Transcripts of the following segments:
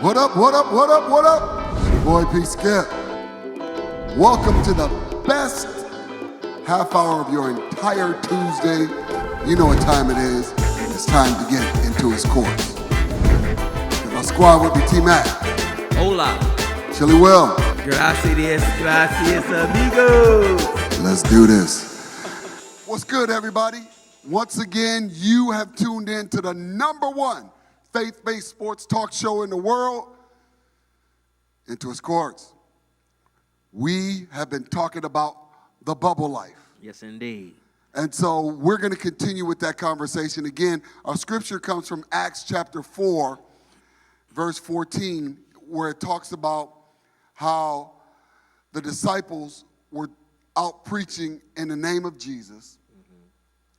What up, what up, what up, what up? It's your boy P. Skip. Welcome to the best half hour of your entire Tuesday. You know what time it is. It's time to get into his course. My squad with me, T-Mac. Hola. Chili Will. Gracias, amigos. Let's do this. What's good, everybody? Once again, you have tuned in to the #1 faith-based sports talk show in the world, Into His Courts. We have been talking about the bubble life. Yes, indeed. And so we're going to continue with that conversation. Again, our scripture comes from Acts chapter 4, verse 14, where it talks about how the disciples were out preaching in the name of Jesus.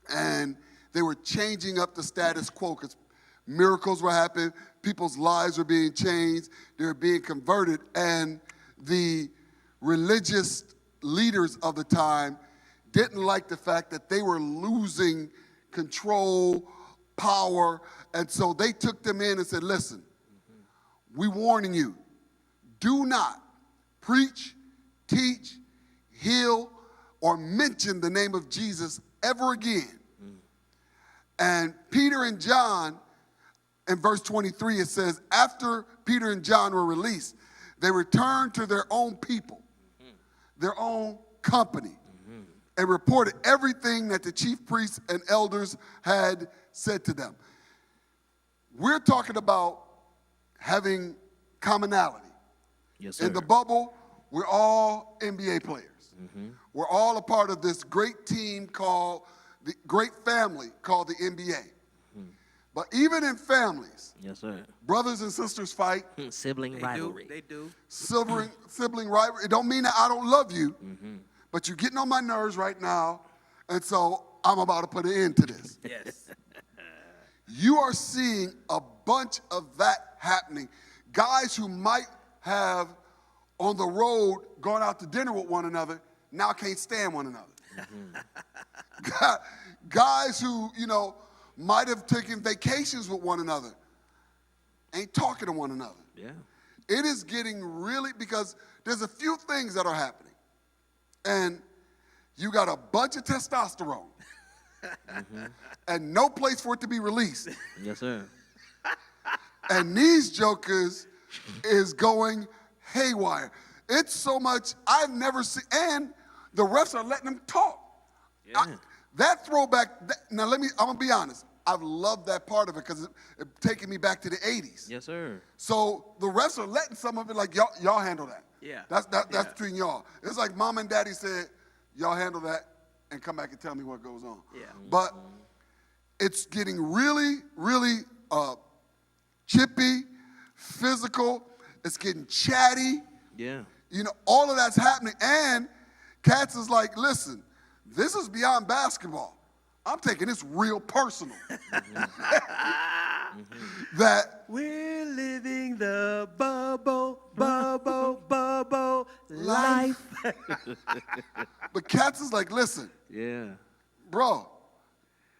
And they were changing up the status quo because miracles were happening. People's lives were being changed. They were being converted. And the religious leaders of the time didn't like the fact that they were losing control, power. And so they took them in and said, listen, we warning you, do not preach, teach, heal, or mention the name of Jesus ever again. And Peter and John, in verse 23, it says, after Peter and John were released, they returned to their own people, their own company, and reported everything that the chief priests and elders had said to them. We're talking about having commonality. Yes, sir. In the bubble, we're all NBA players. We're all a part of this great team called, the great family called the NBA. But even in families, yes, sir. Brothers and sisters fight. Sibling rivalry. They do. Sibling rivalry. It don't mean that I don't love you, but you're getting on my nerves right now, and so I'm about to put an end to this. Yes. You are seeing a bunch of that happening. Guys who might have on the road gone out to dinner with one another now can't stand one another. Guys who, might have taken vacations with one another ain't talking to one another. Yeah. It is getting really, because there's a few things that are happening. And you got a bunch of testosterone and no place for it to be released. Yes, sir. And these jokers is going haywire. It's so much I've never seen, and the refs are letting them talk. Yeah. That throwback, now I'm going to be honest. I've loved that part of it because it's taking me back to the 80s. Yes, sir. So the refs are letting some of it like, y'all handle that. Yeah. That's between y'all. It's like mom and daddy said, y'all handle that and come back and tell me what goes on. Yeah. But it's getting really, really chippy, physical. It's getting chatty. Yeah. All of that's happening. And Cats is like, listen, this is beyond basketball. I'm taking this real personal. That We're living the bubble life. But Cats is like, listen, Yeah. bro,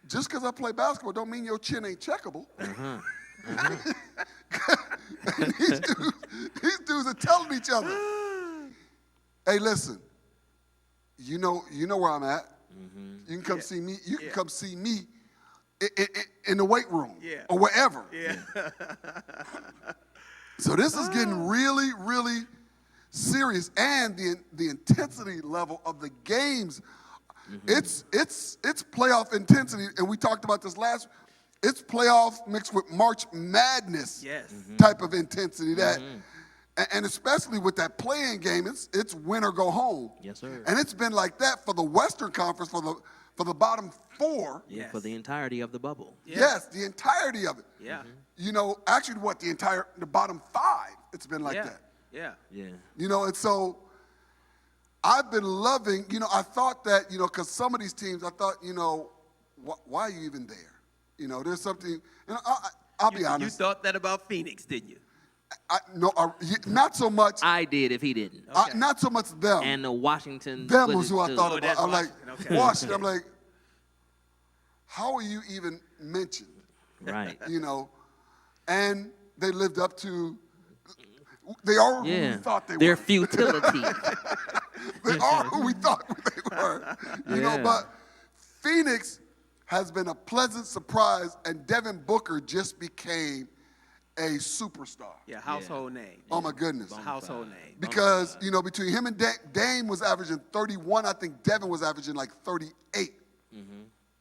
just because I play basketball don't mean your chin ain't checkable. And these dudes are telling each other, hey, listen, you know where I'm at. You can come see me. You can come see me in the weight room or wherever. Yeah. So this is getting really, really serious, and the intensity level of the games, it's playoff intensity, and we talked about this last. It's playoff mixed with March Madness type of intensity that. And especially with that playing game, it's win or go home. Yes, sir. And it's been like that for the Western Conference for the bottom four. Yeah, for the entirety of the bubble. Yeah. Yes, the entirety of it. Yeah. Actually, the bottom five? It's been like that. Yeah. Yeah. And so I've been loving. I thought that because some of these teams, I thought why are you even there? There's something. I'll be honest. You thought that about Phoenix, didn't you? No, not so much. I did if he didn't. Okay. Not so much them. And the Washington. Them was who I too. thought Oh, about. that's I'm like, Washington. Okay. Washington. I'm like, how are you even mentioned? Right. And they lived up to They are who Yeah. we thought they Their were. futility. They are who we thought they were. You know, Yeah. but Phoenix has been a pleasant surprise, and Devin Booker just became a superstar. Yeah, household name. Oh my goodness. Household name. Because, you know, between him and Dame was averaging 31, I think Devin was averaging like 38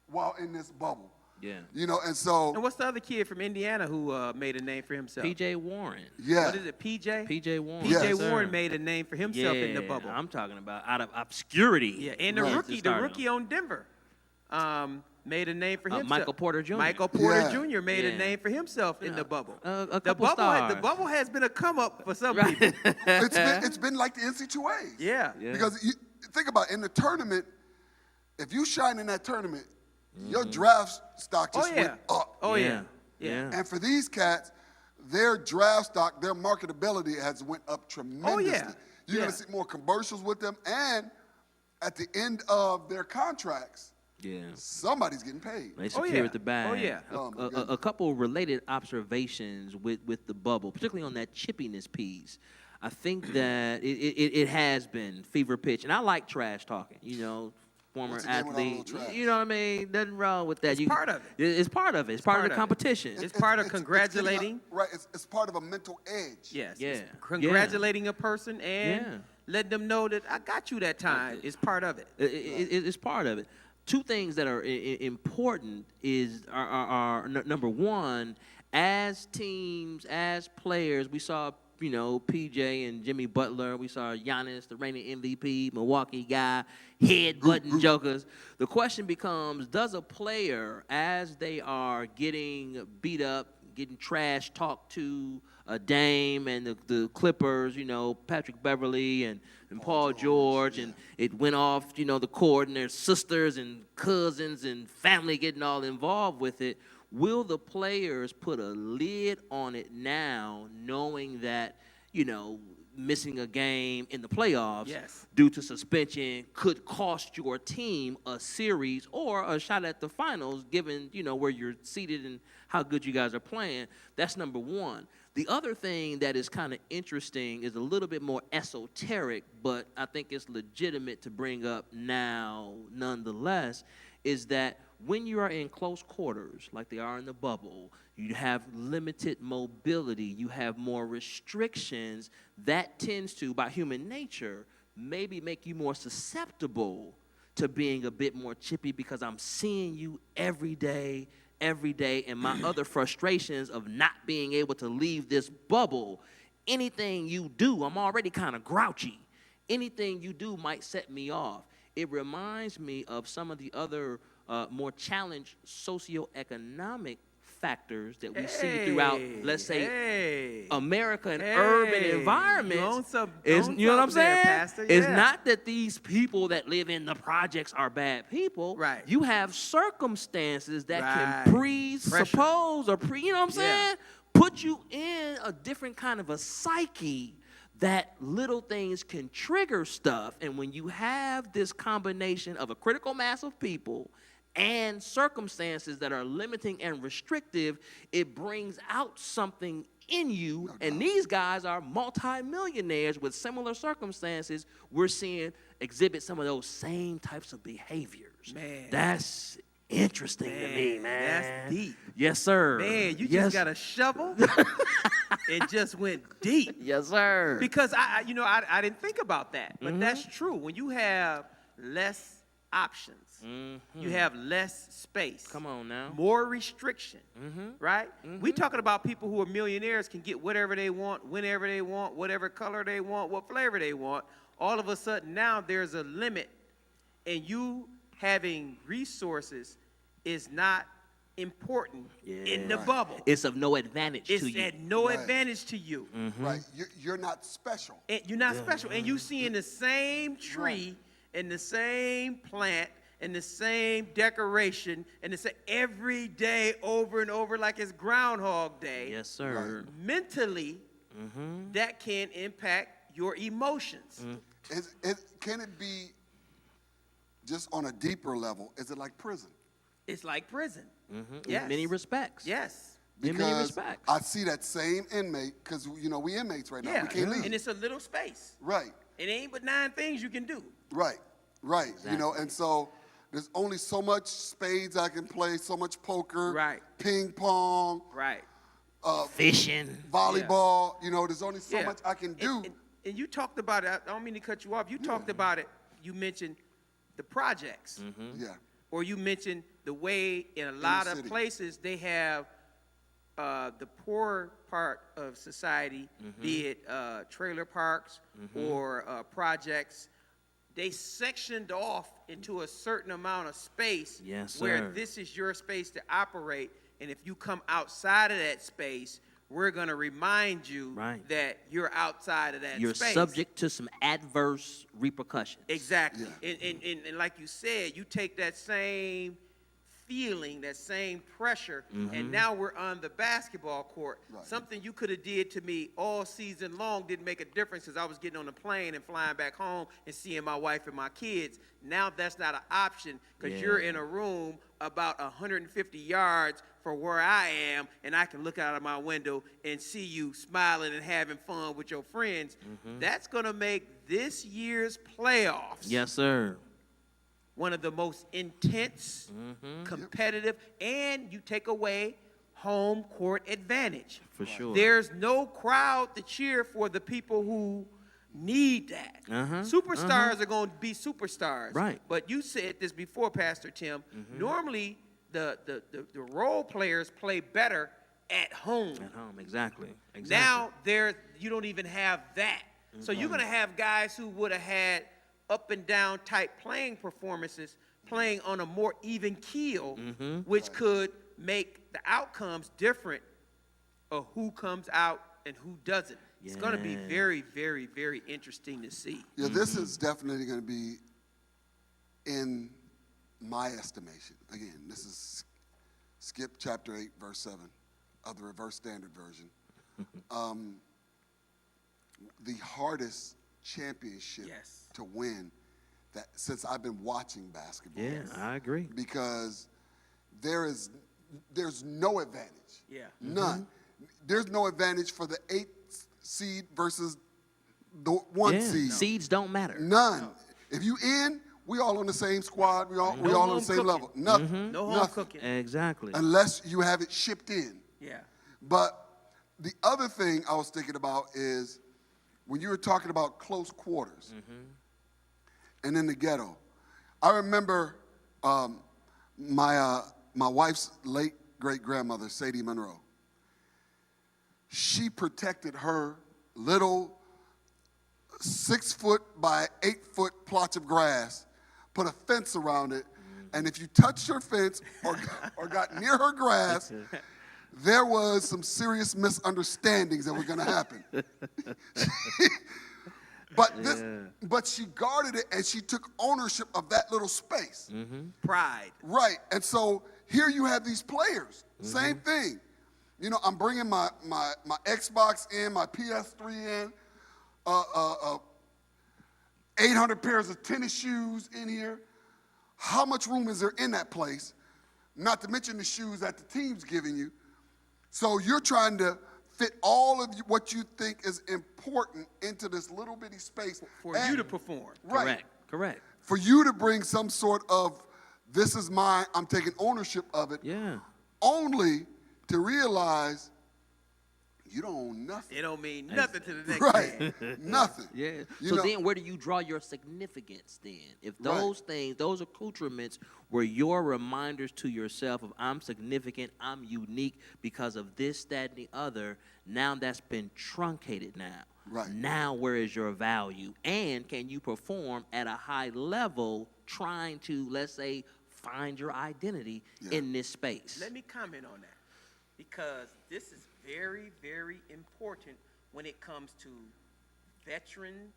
while in this bubble. Yeah. You know, and so, And what's the other kid from Indiana who made a name for himself? P.J. Warren. yeah. What is it, PJ? P.J. Warren. Yes. PJ sir. Warren made a name for himself in the bubble. I'm talking about out of obscurity. Yeah, and the Right. rookie on Denver made a name for himself. Michael Porter Jr. Michael Porter Yeah. Jr. made a Yeah. name for himself in the bubble. A The couple bubble, stars. the bubble has been a come up for some Right. people. It's been like the NC2As. Yeah. Yeah. Because you think about it, in the tournament, if you shine in that tournament, your draft stock Oh just yeah. went up. Oh yeah. Yeah. Yeah. And for these cats, their draft stock, their marketability has went up tremendously. You're Yeah. going to see more commercials with them, and at the end of their contracts, Yeah. somebody's getting paid. They Oh, secure yeah. at the bag. Oh, yeah. Oh, my A goodness. couple related observations with the bubble, particularly on that chippiness piece. I think that it has been fever pitch, and I like trash talking. You know, former What's the name of that athlete. little trash? You know what I mean? Nothing wrong with that. It's part of it. It's part of it. It's part of part the of it. competition. It's part of getting congratulating. right, it's part of a mental edge. Yes. Yeah. It's congratulating a person and Yeah. letting them know that I got you that time is part of it. It's part of it. Two things that are important are number one, as teams, as players, we saw, you know, PJ and Jimmy Butler. We saw Giannis, the reigning MVP, Milwaukee guy, head-butting jokers. The question becomes, does a player, as they are getting beat up, getting trash talked to, Dame and the Clippers, you know, Patrick Beverly and Paul George, and it went off, you know, the court, and their sisters and cousins and family getting all involved with it. Will the players put a lid on it now, knowing that, you know, missing a game in the playoffs Yes. due to suspension could cost your team a series or a shot at the finals, given, you know, where you're seated and how good you guys are playing? That's number one. The other thing that is kind of interesting is a little bit more esoteric, but I think it's legitimate to bring up now nonetheless, is that when you are in close quarters, like they are in the bubble, you have limited mobility, you have more restrictions. That tends to, by human nature, maybe make you more susceptible to being a bit more chippy because I'm seeing you every day, and my other frustrations of not being able to leave this bubble. Anything you do, I'm already kind of grouchy. Anything you do might set me off. It reminds me of some of the other more challenged socioeconomic factors that we see throughout, let's say, America and urban environments. You know what I'm saying? Pastor. It's Yeah. not that these people that live in the projects are bad people. Right. You have circumstances that Right. can presuppose or you know what I'm saying? Put you in a different kind of a psyche that little things can trigger stuff. And when you have this combination of a critical mass of people and circumstances that are limiting and restrictive, it brings out something in you. And these guys are multimillionaires with similar circumstances. We're seeing exhibit some of those same types of behaviors. Man. That's interesting to me, man. That's deep. Yes, sir. Man, you yes. just got a shovel. It just went deep. Yes, sir. Because I didn't think about that, but that's true. When you have less options, you have less space. Come on now. More restriction, right? We talking about people who are millionaires can get whatever they want, whenever they want, whatever color they want, what flavor they want. All of a sudden now there's a limit, and you having resources is not important in the bubble. It's of no advantage It's to you. at no Right. advantage to you. Right, you're not special. And you're not special. And you seeing the same tree and the same plant and the same decoration and the same every day over and over like it's Groundhog Day. Yes, sir. Mentally, that can impact your emotions. Can it be just on a deeper level? Is it like prison? It's like prison. In Yes. many respects. Yes. Give me because respect. I see that same inmate, because, you know, we inmates right now. Yeah, We can't leave. and it's a little space. Right, It ain't but 9 things you can do. right. You know, Exactly. and so there's only so much spades I can play, so much poker, Right. ping pong, Right. Fishing. volleyball. You know, there's only so Yeah. much I can do. And you talked about it. I don't mean to cut you off. You talked about it. You mentioned the projects. Yeah, Or you mentioned the way in a lot of city. places they have the poor part of society, be it trailer parks or projects, they sectioned off into a certain amount of space Yes, where sir. this is your space to operate. And if you come outside of that space, we're going to remind you Right. that you're outside of that You're space. subject to some adverse repercussions. Exactly. Yeah. And like you said, you take that same feeling, that same pressure, and now we're on the basketball court. Right. Something you could have did to me all season long didn't make a difference because I was getting on the plane and flying back home and seeing my wife and my kids. Now that's not an option because you're Yeah. in a room about 150 yards from where I am, and I can look out of my window and see you smiling and having fun with your friends. That's going to make this year's playoffs Yes, sir. one of the most intense, competitive, and you take away home court advantage. For sure. There's no crowd to cheer for the people who need that. Superstars are going to be superstars. Right. But you said this before, Pastor Tim. Normally, the role players play better at home. At home, exactly. Now you don't even have that. So you're going to have guys who would have had up and down type playing performances playing on a more even keel, which could make the outcomes different of who comes out and who doesn't. It's going to be Yeah. very, very, very interesting to see. Yeah, this is definitely going to be, in my estimation, again, this is skip chapter 8, verse 7 of the Reverse Standard Version. The hardest championship Yes. to win that since I've been watching basketball. Yeah, I agree. Because there's no advantage. Yeah. None. There's no advantage for the 8th seed versus the 1 Yeah. seed. Seeds don't matter. None. If you in, we all on the same squad. We all No on home the same cooking. level. Nothing. No home Nothing. cooking. Exactly. Unless you have it shipped in. Yeah. But the other thing I was thinking about is when you were talking about close quarters and in the ghetto. I remember my wife's late great-grandmother, Sadie Monroe. She protected her little 6-foot by 8-foot plot of grass, put a fence around it, and if you touched her fence or got near her grass, there was some serious misunderstandings that were going to happen. But she guarded it and she took ownership of that little space. Pride. Right. And so here you have these players. Same thing. You know, I'm bringing my Xbox in, my PS3 in, 800 pairs of tennis shoes in here. How much room is there in that place? Not to mention the shoes that the team's giving you. So you're trying to fit all of what you think is important into this little bitty space. For you to perform. Right. Correct. For you to bring some sort of, this is mine, I'm taking ownership of it. Yeah. Only to realize you don't own nothing. It don't mean nothing to the next Right. man. Nothing. Yeah. You So know- then where do you draw your significance then? If Right. those things, those accoutrements were your reminders to yourself of I'm significant, I'm unique because of this, that, and the other, now that's been truncated now. Right. Now where is your value? And can you perform at a high level trying to, let's say, find your identity in this space? Let me comment on that because this is very, very important when it comes to veteran,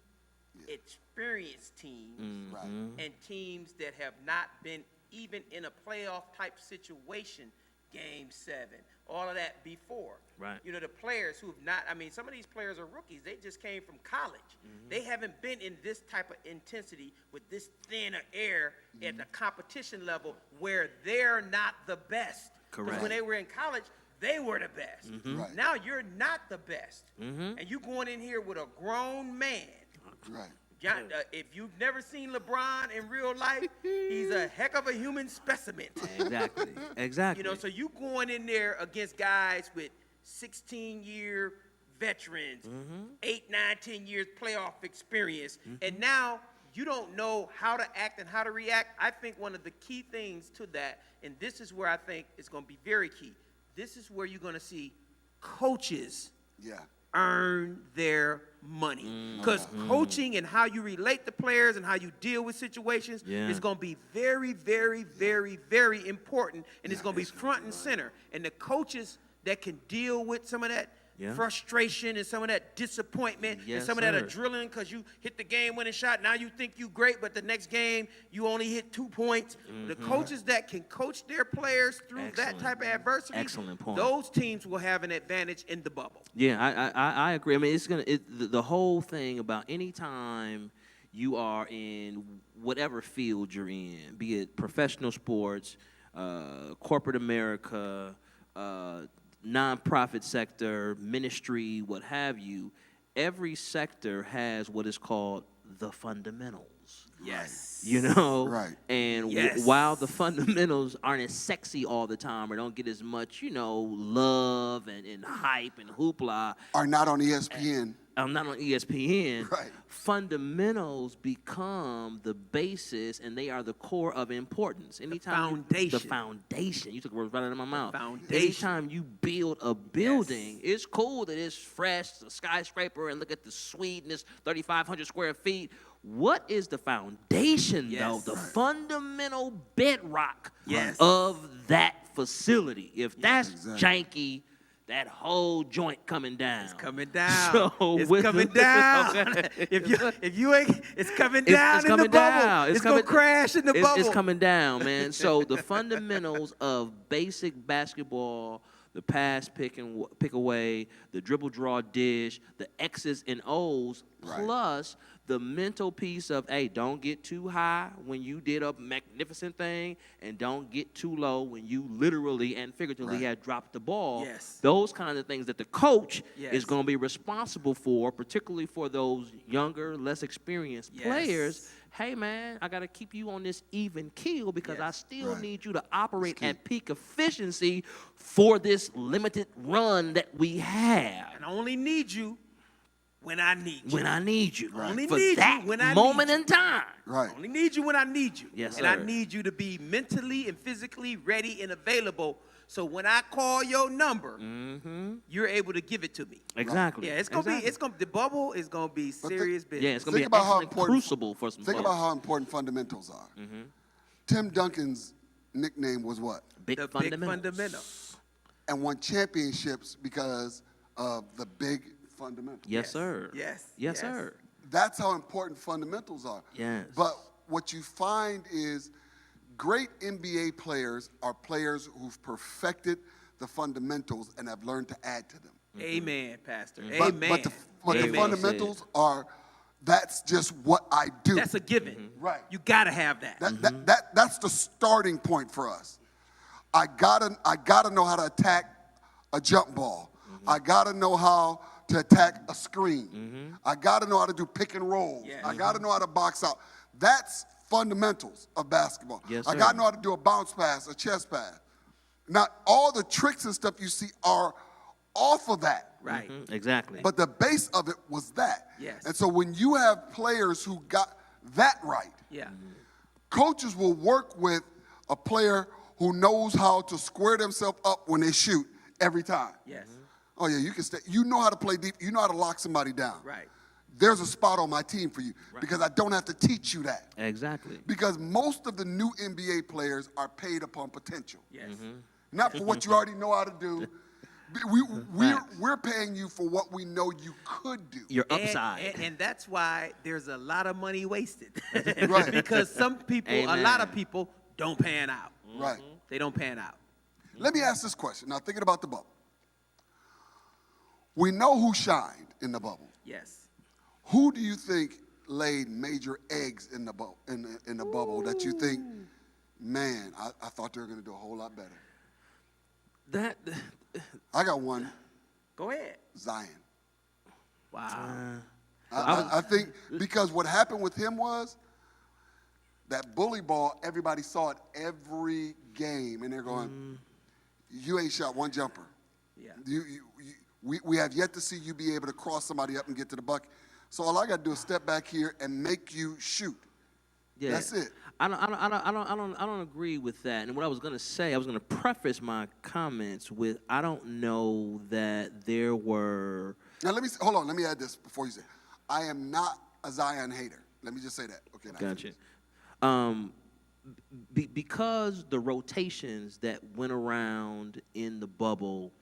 experienced teams Right. and teams that have not been even in a playoff type situation, game 7, all of that before. Right. You know, the players who have not, I mean, some of these players are rookies. They just came from college. They haven't been in this type of intensity with this thinner air at the competition level where they're not the best. 'Cause Correct. when they were in college, they were the best. Right. Now you're not the best. And you going in here with a grown man. Right. If you've never seen LeBron in real life, he's a heck of a human specimen. Exactly. Exactly. You know, so you going in there against guys with 16-year veterans, 8, 9, 10 years playoff experience, and now you don't know how to act and how to react. I think one of the key things to that, and this is where I think it's going to be very key, this is where you're going to see coaches earn their money. Because coaching and how you relate to players and how you deal with situations is going to be very, very, very, very important, and it's going to be front and center. And the coaches that can deal with some of that frustration and some of that disappointment and some of that adrenaline because you hit the game-winning shot, now you think you great, but the next game you only hit 2 points. The coaches that can coach their players through that type of adversity, those teams will have an advantage in the bubble. Yeah, I agree. I mean, the whole thing about any time you are in whatever field you're in, be it professional sports, corporate America, nonprofit sector, ministry, what have you, every sector has what is called the fundamentals. Yes. You know? Right. And while the fundamentals aren't as sexy all the time or don't get as much, you know, love and hype and hoopla. Are not on ESPN. Not on ESPN. Right. Fundamentals become the basis, and they are the core of importance. Anytime foundation. The foundation. You took words right out of my mouth. Foundation. Anytime you build a building, it's cool that it's fresh, a skyscraper, and look at the suite, and it's 3,500 square feet. What is the foundation, though? The fundamental bedrock of that facility. If that's janky, that whole joint coming down. It's coming down. So it's coming down. If you ain't, it's coming down in the bubble. It's gonna crash in the bubble. It's coming down, man. So the fundamentals of basic basketball, the pass, pick away, the dribble, draw, dish, the X's and O's, plus the mental piece of, hey, don't get too high when you did a magnificent thing, and don't get too low when you literally and figuratively had dropped the ball. Yes. Those kind of things that the coach is going to be responsible for, particularly for those younger, less experienced players. Hey, man, I got to keep you on this even keel because I still need you to operate at peak efficiency for this limited run that we have. And I only need you when I need you. When I need you. I only for need that you when I moment need you. in time. Right. I only need you when I need you. Yes, and sir. I need you to be mentally and physically ready and available. So when I call your number, you're able to give it to me. Exactly. Yeah, the bubble is gonna be serious business. Yeah, it's gonna be an excellent crucible for some Think folks. about how important fundamentals are. Tim Duncan's nickname was what? Big the fundamentals. big fundamental. And won championships because of the big fundamentals. Yes, sir. Yes, sir. That's how important fundamentals are. Yes. But what you find is great NBA players are players who've perfected the fundamentals and have learned to add to them. Amen, Pastor. But, Amen. but the fundamentals are, that's just what I do. That's a given. Right. You gotta have that. That's the starting point for us. I gotta know how to attack a jump ball. I gotta know how to attack a screen. I gotta know how to do pick and roll. I gotta know how to box out. That's fundamentals of basketball. Yes, I sir. gotta know how to do a bounce pass, a chest pass. Now, all the tricks and stuff you see are off of that. Right. Exactly. But the base of it was that. Yes. And so when you have players who got that right, Yeah. coaches will work with a player who knows how to square themselves up when they shoot every time. Yes. Oh, yeah, you can stay. You know how to play deep. You know how to lock somebody down. Right. There's a spot on my team for you because I don't have to teach you that. Exactly. Because most of the new NBA players are paid upon potential. Yes. Not for what you already know how to do. We're paying you for what we know you could do. Your upside. And that's why there's a lot of money wasted. Right. Because some people, Amen. a lot of people don't pan out. Right. They don't pan out. Let me ask this question. Now, thinking about the bubble. We know who shined in the bubble. Yes. Who do you think laid major eggs in the bubble, in the bubble that you think, man, I thought they were going to do a whole lot better? That. I got one. Go ahead. Zion. Wow. I think because what happened with him was that bully ball, everybody saw it every game, and they're going, you ain't shot one jumper. Yeah. We have yet to see you be able to cross somebody up and get to the bucket. So all I got to do is step back here and make you shoot. Yeah. That's it. I don't agree with that. And what I was gonna say, I was gonna preface my comments with, I don't know that there were. Now hold on. Let me add this before you say. I am not a Zion hater. Let me just say that. Okay. Gotcha. Because the rotations that went around in the bubble,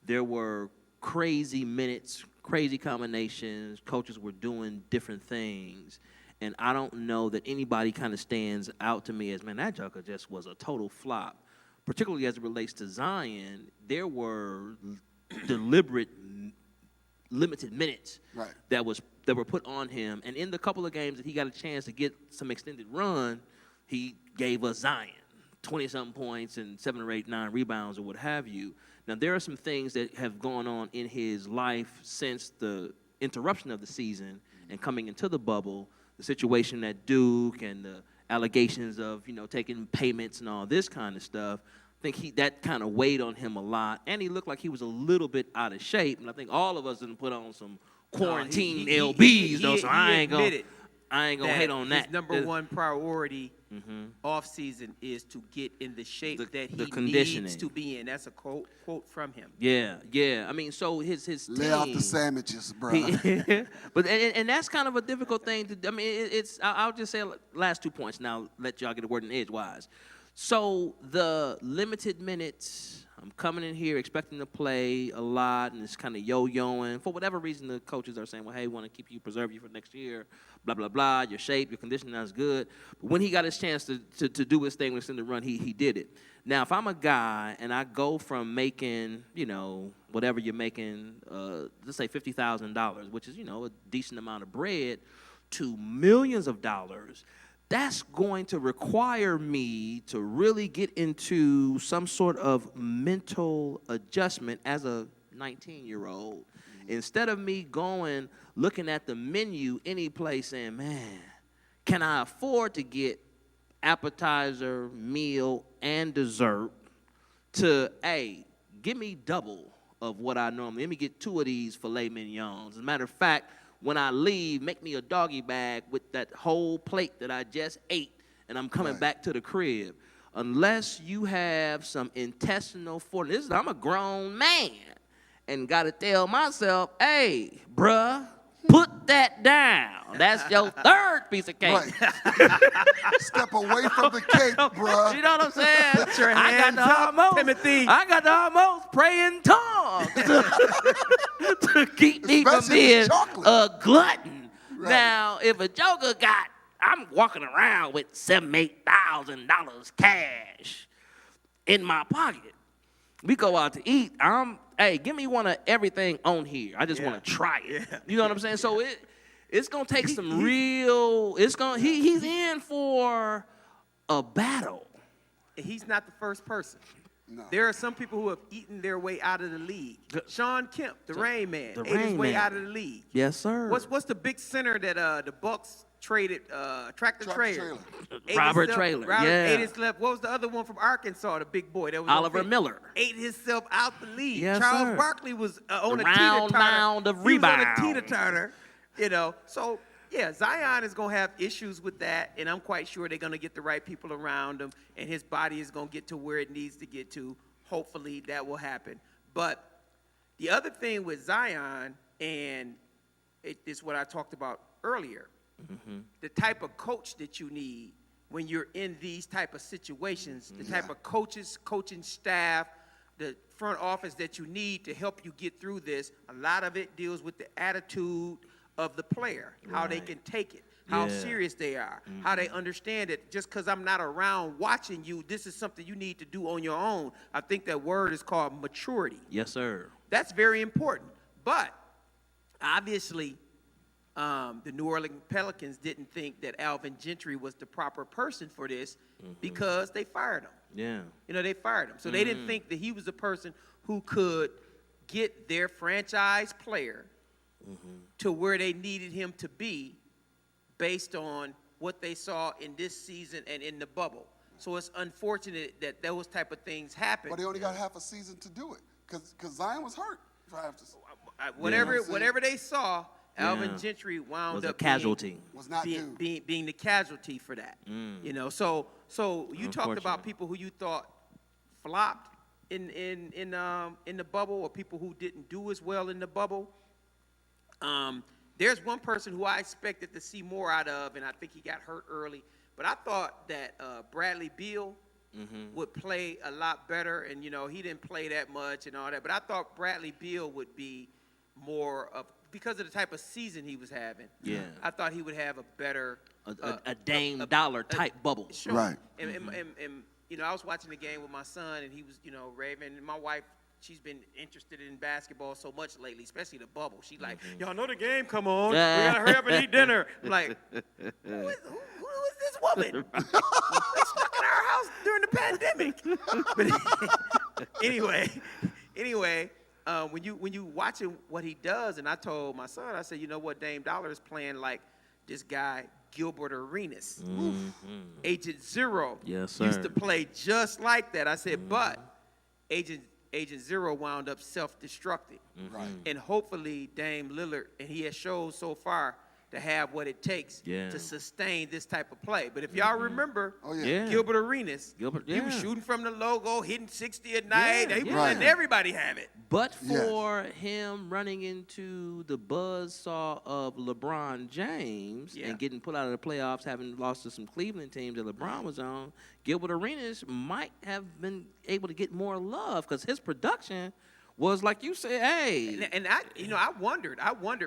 there were crazy minutes, crazy combinations. Coaches were doing different things. And I don't know that anybody kind of stands out to me as, man, that joker just was a total flop. Particularly as it relates to Zion, there were deliberate, limited minutes that were put on him. And in the couple of games that he got a chance to get some extended run, he gave us Zion, 20-something points and 7 or 8, 9 rebounds or what have you. Now, there are some things that have gone on in his life since the interruption of the season and coming into the bubble. The situation at Duke and the allegations of, taking payments and all this kind of stuff, I think that kind of weighed on him a lot. And he looked like he was a little bit out of shape. And I think all of us didn't put on some quarantine LBs, though, so I ain't going to hate on that. His number one priority off season is to get in the shape that he needs to be in. That's a quote from him. Yeah. I mean, so his lay team, off the sandwiches, bro. but and that's kind of a difficult thing to. I mean, I'll just say last 2 points. Now let y'all get a word in edgewise. So the limited minutes. I'm coming in here expecting to play a lot, and it's kind of yo-yoing. For whatever reason, the coaches are saying, well, hey, we want to keep you, preserve you for next year, blah, blah, blah. Your shape, your conditioning is good. But when he got his chance to do his thing within the run, he did it. Now, if I'm a guy and I go from making, whatever you're making, let's say $50,000, which is, a decent amount of bread, to millions of dollars, that's going to require me to really get into some sort of mental adjustment as a 19-year-old. Instead of me looking at the menu any place saying, man, can I afford to get appetizer, meal, and dessert to, hey, give me double of what I normally, let me get 2 of these filet mignons. As a matter of fact, when I leave, make me a doggy bag with that whole plate that I just ate, and I'm coming back to the crib. Unless you have some intestinal fortitude. I'm a grown man and got to tell myself, hey, bruh, put that down. That's your 3rd piece of cake. Right. Step away from the cake, bruh. You know what I'm saying? Put your hands up, Timothy. I got to almost pray in tongues to keep me from being a glutton. Right. Now, if a joker I'm walking around with $7,000-$8,000 cash in my pocket. We go out to eat. Hey, give me one of everything on here. I just want to try it. Yeah. You know what I'm saying? So it's gonna take some real. He's in for a battle. He's not the first person. No. There are some people who have eaten their way out of the league. Sean Kemp, the Rain Man, ate his way out of the league. Yes, sir. What's the big center that the Bucks traded? Tractor Trailer. Robert Traylor. Yeah. Ate himself. What was the other one from Arkansas? The big boy that was Oliver Miller. Ate himself out the league. Yes, Charles Barkley was on a round teeter-totter. mound of rebounds. He was on a teeter-totter. So. Yeah, Zion is going to have issues with that, and I'm quite sure they're going to get the right people around him, and his body is going to get to where it needs to get to. Hopefully that will happen. But the other thing with Zion, and it's what I talked about earlier, the type of coach that you need when you're in these type of situations, the type of coaches, coaching staff, the front office that you need to help you get through this, a lot of it deals with the attitude of the player, how they can take it, how serious they are, how they understand it. Just because I'm not around watching you, this is something you need to do on your own. I think that word is called maturity. Yes, sir. That's very important. But obviously, the New Orleans Pelicans didn't think that Alvin Gentry was the proper person for this because they fired him. Yeah. You know, they fired him. So they didn't think that he was the person who could get their franchise player to where they needed him to be based on what they saw in this season and in the bubble. So it's unfortunate that those type of things happen. But they only got half a season to do it because Zion was hurt for half the season. Whatever they saw, Alvin Yeah. Gentry wound Was up a casualty. Was not due. being the casualty for that. You know, so you talked about Unfortunate. people who you thought flopped in the bubble, or people who didn't do as well in the bubble. There's one person who I expected to see more out of, and I think he got hurt early. But I thought that Bradley Beal would play a lot better, and, you know, he didn't play that much and all that. But I thought Bradley Beal would be more of, because of the type of season he was having. Yeah. I thought he would have a better A Dame Dollar type bubble. Sure. Right. And you know, I was watching the game with my son, and he was, you know, raving. And my wife, she's been interested in basketball so much lately, especially the bubble. She's like, y'all know the game, come on. We got to hurry up and eat dinner. I'm like, who is this woman? They stuck in our house during the pandemic. But anyway, when you watching what he does, and I told my son, I said, you know what, Dame Dollar is playing like this guy, Gilbert Arenas. Agent Zero Yes, used sir. to play just like that. I said, but Agent Zero wound up self-destructing. Right. And hopefully Dame Lillard, and he has showed so far to have what it takes Yeah. to sustain this type of play. But if y'all remember, Oh, yeah. Yeah. Gilbert Arenas, Gilbert, he was yeah. shooting from the logo, hitting 60 at night. Yeah, He was yeah. letting everybody have it. But Yes. for him running into the buzzsaw of LeBron James Yeah. and getting put out of the playoffs, having lost to some Cleveland teams that LeBron was on, Gilbert Arenas might have been able to get more love because his production was, like you said, hey. And I wondered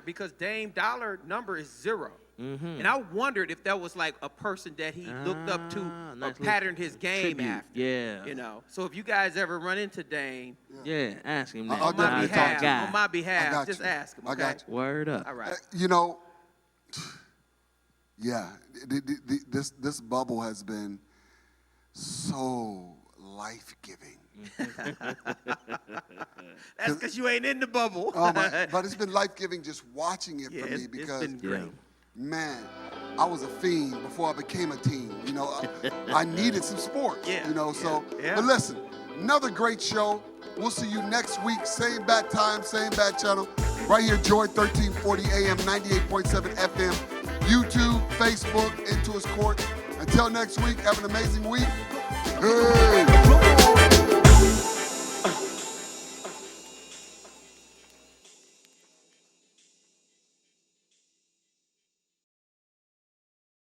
because Dame Dollar number is 0. And I wondered if that was like a person that he looked up to or nice little patterned his game tribute. after. Yeah. You know, so if you guys ever run into Dame, Yeah, ask him that. I'll on my definitely Nah, talk behalf, to him. guy. on my I behalf, got just you. ask him. I Okay? got you. Word up. All right. You know, yeah, this bubble has been so life-giving. That's because you ain't in the bubble. But it's been life-giving just watching it Yeah, for me it's because, been great. man, I was a fiend before I became a teen. You know, I needed some sports. Yeah, You know, yeah, so. yeah. But listen, another great show. We'll see you next week, same bat time, same bat channel, right here, Joy 1340 AM, 98.7 FM, YouTube, Facebook, Into His Court. Until next week, have an amazing week. Hey.